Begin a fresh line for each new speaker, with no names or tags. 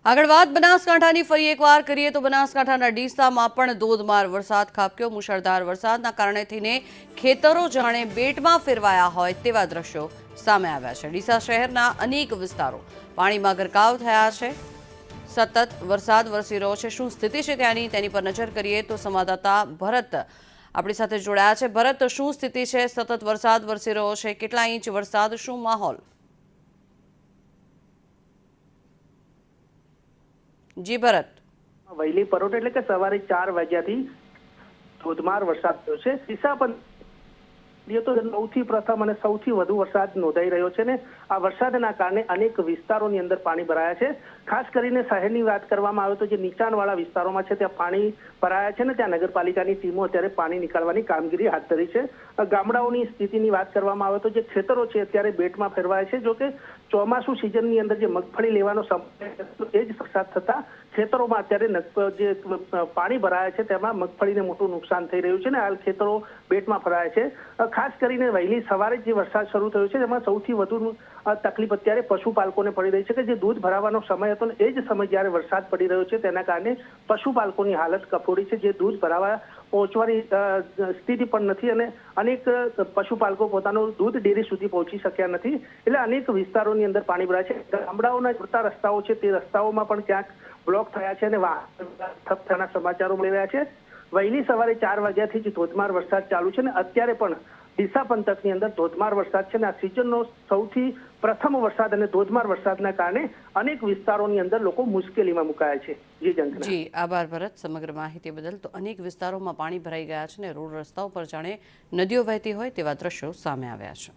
આગળ વાત બનાસકાંઠાની ફરી એકવાર કરીએ તો બનાસકાંઠાના ડીસામાં પણ ધોધમાર વરસાદ ખાબક્યો। મુશળધાર વરસાદના કારણે થઈને ખેતરો જાણે બેટમાં ફેરવાયા હોય તેવા દ્રશ્યો સામે આવ્યા છે। ડીસા શહેરના અનેક વિસ્તારો પાણીમાં ગરકાવ થયા છે। સતત વરસાદ વરસી રહ્યો છે। શું સ્થિતિ છે ત્યાંની તેની પર નજર કરીએ તો સંવાદદાતા ભરત આપણી સાથે જોડાયા છે। ભરત, શું સ્થિતિ છે? સતત વરસાદ વરસી રહ્યો છે, કેટલા ઇંચ વરસાદ, શું માહોલ? જી ભરત।
વહેલી પરોઢ એટલે કે સવારે 4 વાગ્યાથી ધોધમાર વરસાદ થયો છે। ડીસા પણ તો સૌથી પ્રથમ અને સૌથી વધુ વરસાદ નોંધાઈ રહ્યો છે ને આ વરસાદના કારણે અનેક વિસ્તારોની અંદર પાણી ભરાયા છે। ખાસ કરીને શહેરની વાત કરવામાં આવે તો જે નીચાણવાળા વિસ્તારોમાં છે ત્યાં પાણી ભરાયા છે ને ત્યાં નગરપાલિકાની ટીમો અત્યારે પાણી નીકાળવાની કામગીરી હાથ ધરી છે। ગામડાઓની સ્થિતિની વાત કરવામાં આવે તો જે ખેતરો છે અત્યારે બેટમાં ફેરવાય છે। જો કે ચોમાસુ સિઝનની અંદર જે મગફળી લેવાનો સમય એ જ વરસાદ થતા ખેતરોમાં અત્યારે જે પાણી ભરાયા છે તેમાં મગફળીને મોટું નુકસાન થઈ રહ્યું છે ને હાલ ખેતરો બેટમાં ફરાયા છે। ખાસ કરીને વહેલી સવારે જે વરસાદ શરૂ થયો છે તેમાં સૌથી વધુ તકલીફ અત્યારે પશુપાલકોને પડી રહી છે કે જે દૂધ ભરાવાનો સમય હતો ને એ જ સમય જ્યારે વરસાદ પડી રહ્યો છે તેના કારણે પશુપાલકોની હાલત કફોડી છે। જે દૂધ ભરાવા પહોંચવાની સ્થિતિ પણ નથી અને અનેક પશુપાલકો પોતાનું દૂધ ડેરી સુધી પહોંચી શક્યા નથી। એટલે અનેક વિસ્તારોની અંદર પાણી ભરાય છે। ગામડાઓના જોડતા રસ્તાઓ છે તે રસ્તાઓમાં પણ ક્યાંક બ્લોક થયા છે અને વાહન ઠપ થવાના સમાચારો મળી રહ્યા છે। વહેલી સવારે 4 વાગ્યાથી જ ધોધમાર વરસાદ ચાલુ છે ને અત્યારે પણ ડીસા પંથકની અંદર ધોધમાર વરસાદ છે ને આ સિઝનનો સૌથી પ્રથમ વરસાદ અને ધોધમાર વરસાદના કારણે અનેક વિસ્તારોની અંદર લોકો મુશ્કેલીમાં મુકાયા છે। જી જંકના।
જી આભાર ભરત સમગ્ર માહિતી બદલ। તો અનેક વિસ્તારોમાં પાણી ભરાઈ ગયા છે ને રોડ રસ્તાઓ પર જાણે નદીઓ વહેતી હોય તેવા દ્રશ્યો સામે આવ્યા છે।